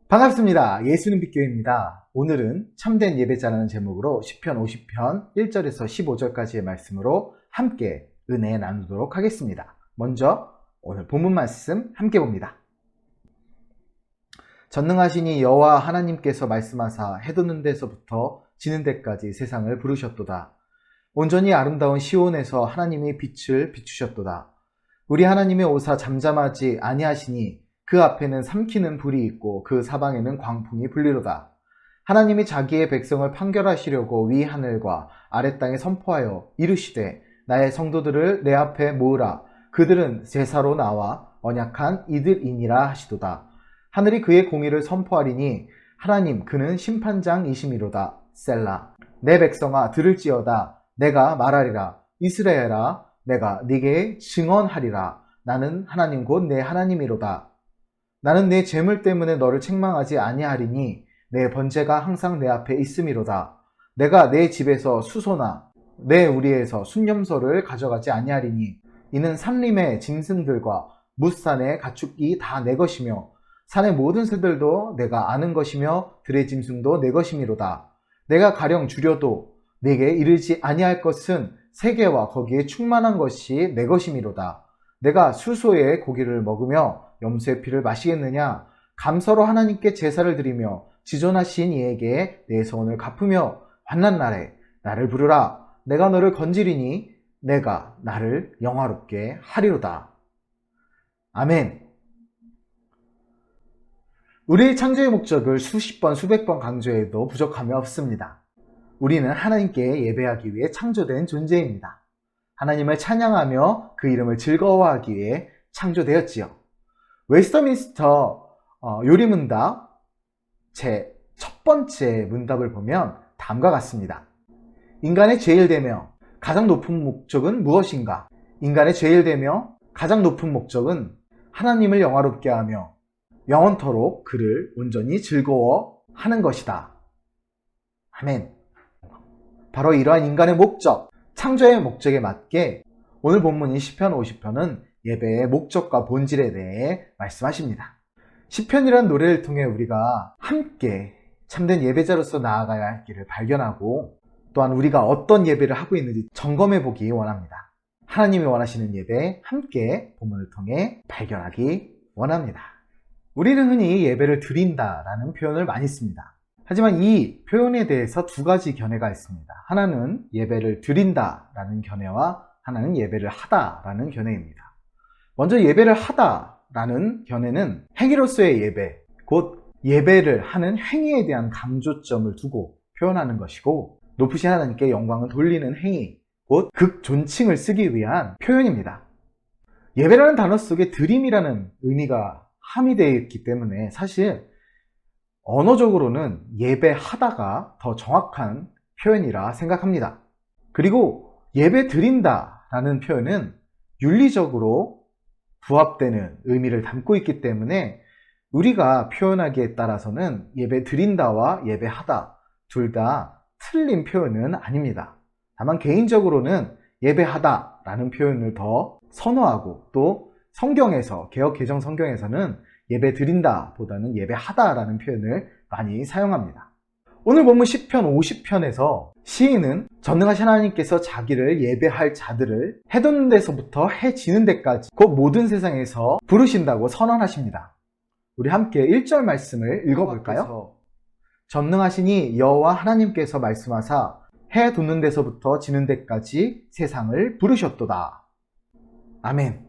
반갑습니다. 예수는 빛교회입니다. 오늘은 참된 예배자라는 제목으로 시편 50편 1절에서 15절까지의 말씀으로 함께 은혜 나누도록 하겠습니다. 먼저 오늘 본문 말씀 함께 봅니다. 전능하시니 여호와 하나님께서 말씀하사 해 돋는 데서부터 지는 데까지 세상을 부르셨도다. 온전히 아름다운 시온에서 하나님이 빛을 비추셨도다. 우리 하나님의 오사 잠잠하지 아니하시니 그 앞에는 삼키는 불이 있고 그 사방에는 광풍이 불리로다. 하나님이 자기의 백성을 판결하시려고 위 하늘과 아래 땅에 선포하여 이르시되 나의 성도들을 내 앞에 모으라. 그들은 제사로 나와 언약한 이들이니라 하시도다. 하늘이 그의 공의를 선포하리니 하나님 그는 심판장이시미로다. 셀라. 내 백성아 들을지어다. 내가 말하리라. 이스라엘아 내가 네게 증언하리라. 나는 하나님 곧 내 하나님이로다. 나는 내 재물 때문에 너를 책망하지 아니하리니 내 번제가 항상 내 앞에 있음이로다. 내가 내 집에서 수소나 내 우리에서 순념소를 가져가지 아니하리니 이는 산림의 짐승들과 뭇산의 가축이 다 내 것이며 산의 모든 새들도 내가 아는 것이며 들의 짐승도 내 것이미로다. 내가 가령 주려도 내게 이르지 아니할 것은 세계와 거기에 충만한 것이 내 것이미로다. 내가 수소의 고기를 먹으며 염소의 피를 마시겠느냐? 감사로 하나님께 제사를 드리며 지존하신 이에게 내 소원을 갚으며 환난 날에 나를 부르라. 내가 너를 건지리니 내가 나를 영화롭게 하리로다. 아멘. 우리의 창조의 목적을 수십 번 수백 번 강조해도 부족함이 없습니다. 우리는 하나님께 예배하기 위해 창조된 존재입니다. 하나님을 찬양하며 그 이름을 즐거워하기 위해 창조되었지요. 웨스터민스터 요리문답 제 첫 번째 문답을 보면 다음과 같습니다. 인간의 제일되며 가장 높은 목적은 무엇인가? 인간의 제일되며 가장 높은 목적은 하나님을 영화롭게 하며 영원토록 그를 온전히 즐거워하는 것이다. 아멘. 바로 이러한 인간의 목적, 창조의 목적에 맞게 오늘 본문인 시편 50편은 예배의 목적과 본질에 대해 말씀하십니다. 시편이란 노래를 통해 우리가 함께 참된 예배자로서 나아가야 할 길을 발견하고 또한 우리가 어떤 예배를 하고 있는지 점검해 보기 원합니다. 하나님이 원하시는 예배 함께 본문을 통해 발견하기 원합니다. 우리는 흔히 예배를 드린다라는 표현을 많이 씁니다. 하지만 이 표현에 대해서 두 가지 견해가 있습니다. 하나는 예배를 드린다라는 견해와 하나는 예배를 하다라는 견해입니다. 먼저 예배를 하다라는 견해는 행위로서의 예배, 곧 예배를 하는 행위에 대한 강조점을 두고 표현하는 것이고 높으신 하나님께 영광을 돌리는 행위, 곧 극존칭을 쓰기 위한 표현입니다. 예배라는 단어 속에 드림이라는 의미가 함유되어 있기 때문에 사실 언어적으로는 예배하다가 더 정확한 표현이라 생각합니다. 그리고 예배 드린다라는 표현은 윤리적으로 부합되는 의미를 담고 있기 때문에 우리가 표현하기에 따라서는 예배 드린다와 예배하다 둘 다 틀린 표현은 아닙니다. 다만 개인적으로는 예배하다라는 표현을 더 선호하고 또 성경에서 개역 개정 성경에서는 예배 드린다 보다는 예배하다라는 표현을 많이 사용합니다. 오늘 본문 시편 50편에서 시인은 전능하신 하나님께서 자기를 예배할 자들을 해 돋는 데서부터 해 지는 데까지 곧 모든 세상에서 부르신다고 선언하십니다. 우리 함께 1절 말씀을 읽어볼까요? 전능하시니 여호와 하나님께서 말씀하사 해 돋는 데서부터 지는 데까지 세상을 부르셨도다. 아멘.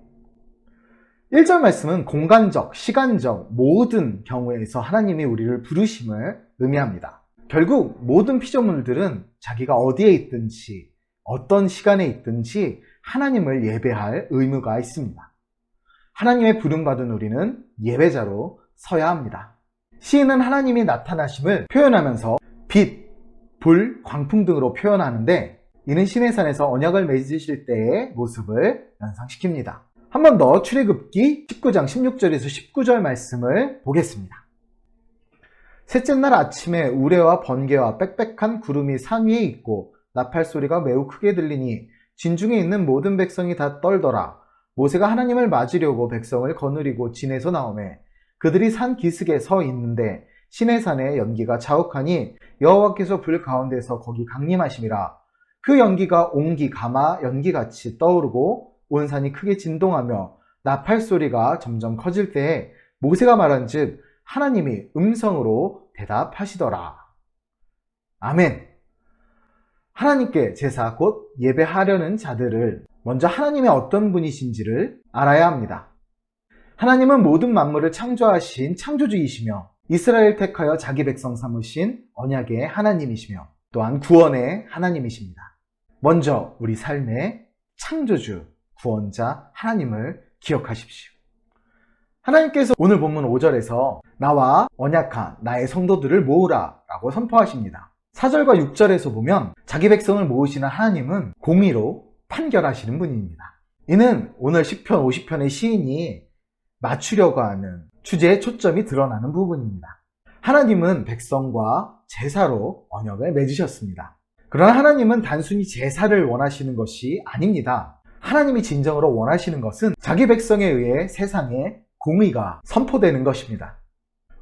1절 말씀은 공간적, 시간적 모든 경우에서 하나님이 우리를 부르심을 의미합니다. 결국 모든 피조물들은 자기가 어디에 있든지 어떤 시간에 있든지 하나님을 예배할 의무가 있습니다. 하나님의 부름받은 우리는 예배자로 서야 합니다. 시인은 하나님이 나타나심을 표현하면서 빛, 불, 광풍 등으로 표현하는데 이는 시내산에서 언약을 맺으실 때의 모습을 연상시킵니다. 한 번 더 출애굽기 19장 16절에서 19절 말씀을 보겠습니다. 셋째 날 아침에 우레와 번개와 빽빽한 구름이 산 위에 있고 나팔 소리가 매우 크게 들리니 진중에 있는 모든 백성이 다 떨더라. 모세가 하나님을 맞으려고 백성을 거느리고 진에서 나오매 그들이 산 기슭에 서 있는데 시내산의 연기가 자욱하니 여호와께서 불 가운데서 거기 강림하심이라. 그 연기가 옹기 가마 연기같이 떠오르고 온 산이 크게 진동하며 나팔 소리가 점점 커질 때에 모세가 말한즉 하나님이 음성으로 대답하시더라. 아멘. 하나님께 제사 곧 예배하려는 자들을 먼저 하나님이 어떤 분이신지를 알아야 합니다. 하나님은 모든 만물을 창조하신 창조주이시며 이스라엘 택하여 자기 백성 삼으신 언약의 하나님이시며 또한 구원의 하나님이십니다. 먼저 우리 삶의 창조주, 구원자 하나님을 기억하십시오. 하나님께서 오늘 본문 5절에서 나와 언약한 나의 성도들을 모으라 라고 선포하십니다. 4절과 6절에서 보면 자기 백성을 모으시는 하나님은 공의로 판결하시는 분입니다. 이는 오늘 시편 50편의 시인이 맞추려고 하는 주제의 초점이 드러나는 부분입니다. 하나님은 백성과 제사로 언약을 맺으셨습니다. 그러나 하나님은 단순히 제사를 원하시는 것이 아닙니다. 하나님이 진정으로 원하시는 것은 자기 백성에 의해 세상에 공의가 선포되는 것입니다.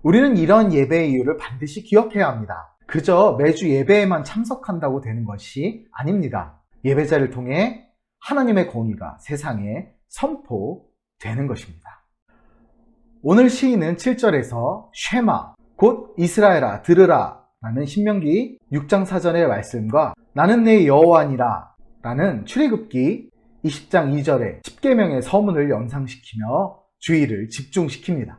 우리는 이런 예배의 이유를 반드시 기억해야 합니다. 그저 매주 예배에만 참석한다고 되는 것이 아닙니다. 예배자를 통해 하나님의 공의가 세상에 선포되는 것입니다. 오늘 시인은 7절에서 쉐마, 곧 이스라엘아 들으라 라는 신명기 6장 4절의 말씀과 나는 내 여호와니라 라는 출애굽기 20장 2절의 10계명의 서문을 연상시키며 주의를 집중시킵니다.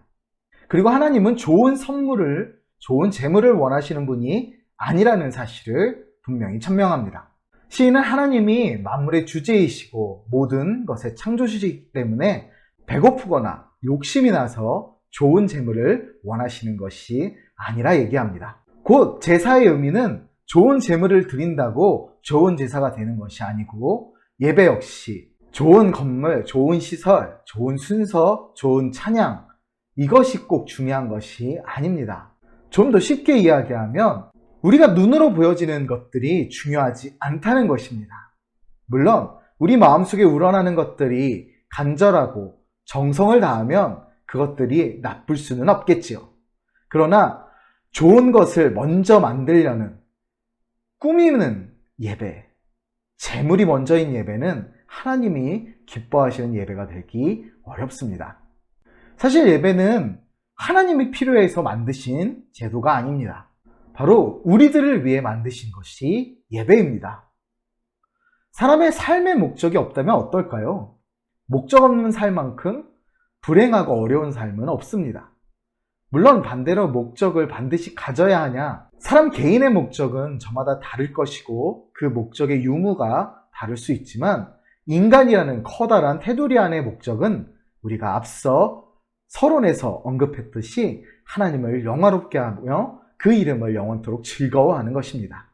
그리고 하나님은 좋은 선물을, 좋은 재물을 원하시는 분이 아니라는 사실을 분명히 천명합니다. 시인은 하나님이 만물의 주제이시고 모든 것의 창조주이기 때문에 배고프거나 욕심이 나서 좋은 재물을 원하시는 것이 아니라 얘기합니다. 곧 제사의 의미는 좋은 재물을 드린다고 좋은 제사가 되는 것이 아니고 예배 역시 좋은 건물, 좋은 시설, 좋은 순서, 좋은 찬양 이것이 꼭 중요한 것이 아닙니다. 좀 더 쉽게 이야기하면 우리가 눈으로 보여지는 것들이 중요하지 않다는 것입니다. 물론 우리 마음속에 우러나는 것들이 간절하고 정성을 다하면 그것들이 나쁠 수는 없겠지요. 그러나 좋은 것을 먼저 만들려는 꾸미는 예배, 재물이 먼저인 예배는 하나님이 기뻐하시는 예배가 되기 어렵습니다. 사실 예배는 하나님이 필요해서 만드신 제도가 아닙니다. 바로 우리들을 위해 만드신 것이 예배입니다. 사람의 삶의 목적이 없다면 어떨까요? 목적 없는 삶만큼 불행하고 어려운 삶은 없습니다. 물론 반대로 목적을 반드시 가져야 하냐? 사람 개인의 목적은 저마다 다를 것이고 그 목적의 유무가 다를 수 있지만 인간이라는 커다란 테두리 안의 목적은 우리가 앞서 서론에서 언급했듯이 하나님을 영화롭게 하며 그 이름을 영원토록 즐거워하는 것입니다.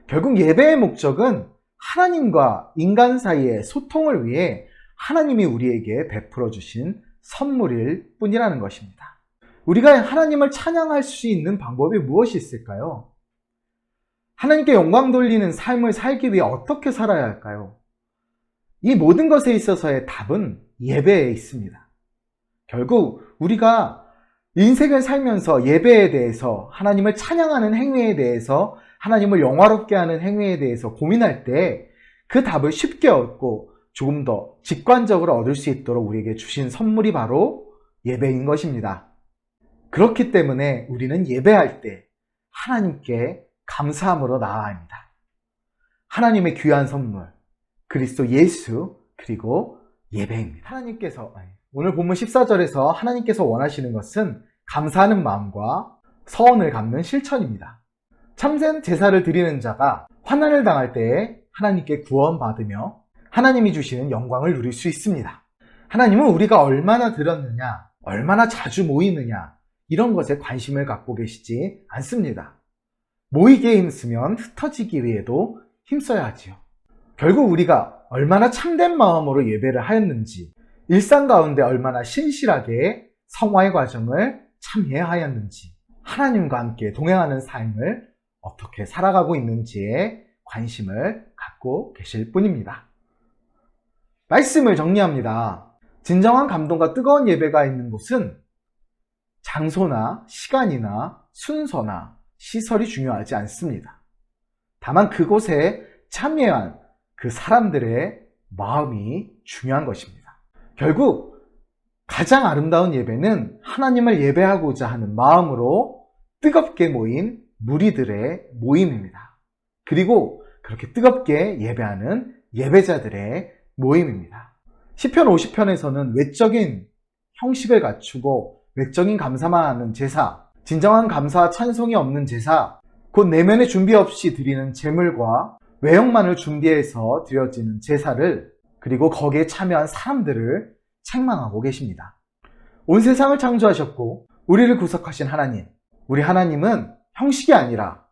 결국 예배의 목적은 하나님과 인간 사이의 소통을 위해 하나님이 우리에게 베풀어 주신 선물일 뿐이라는 것입니다. 우리가 하나님을 찬양할 수 있는 방법이 무엇이 있을까요? 하나님께 영광 돌리는 삶을 살기 위해 어떻게 살아야 할까요? 이 모든 것에 있어서의 답은 예배에 있습니다. 결국 우리가 인생을 살면서 예배에 대해서, 하나님을 찬양하는 행위에 대해서, 하나님을 영화롭게 하는 행위에 대해서 고민할 때 그 답을 쉽게 얻고 조금 더 직관적으로 얻을 수 있도록 우리에게 주신 선물이 바로 예배인 것입니다. 그렇기 때문에 우리는 예배할 때 하나님께 감사함으로 나아야 합니다. 하나님의 귀한 선물, 그리스도 예수, 그리고 예배입니다. 하나님께서 오늘 본문 14절에서 하나님께서 원하시는 것은 감사하는 마음과 서원을 갚는 실천입니다. 참된 제사를 드리는 자가 환난을 당할 때에 하나님께 구원받으며 하나님이 주시는 영광을 누릴 수 있습니다. 하나님은 우리가 얼마나 드렸느냐, 얼마나 자주 모이느냐 이런 것에 관심을 갖고 계시지 않습니다. 모이기에 힘쓰면 흩어지기 위해도 힘써야 하지요. 결국 우리가 얼마나 참된 마음으로 예배를 하였는지, 일상 가운데 얼마나 신실하게 성화의 과정을 참여해야 하였는지, 하나님과 함께 동행하는 삶을 어떻게 살아가고 있는지에 관심을 갖고 계실 뿐입니다. 말씀을 정리합니다. 진정한 감동과 뜨거운 예배가 있는 곳은 장소나 시간이나 순서나 시설이 중요하지 않습니다. 다만 그곳에 참여한 그 사람들의 마음이 중요한 것입니다. 결국 가장 아름다운 예배는 하나님을 예배하고자 하는 마음으로 뜨겁게 모인 무리들의 모임입니다. 그리고 그렇게 뜨겁게 예배하는 예배자들의 모임입니다. 시편 50편에서는 외적인 형식을 갖추고 외적인 감사만 하는 제사, 진정한 감사와 찬송이 없는 제사, 곧 내면의 준비 없이 드리는 제물과 외형만을 준비해서 드려지는 제사를, 그리고 거기에 참여한 사람들을 책망하고 계십니다. 온 세상을 창조하셨고 우리를 구속하신 하나님, 우리 하나님은 형식이 아니라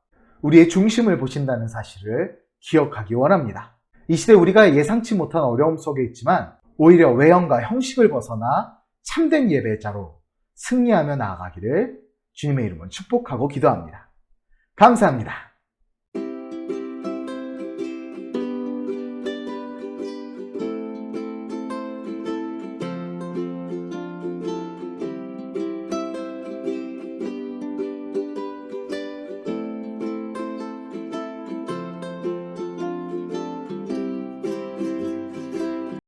우리의 중심을 보신다는 사실을 기억하기 원합니다. 이 시대 우리가 예상치 못한 어려움 속에 있지만 오히려 외형과 형식을 벗어나 참된 예배자로 승리하며 나아가기를 주님의 이름으로 축복하고 기도합니다. 감사합니다.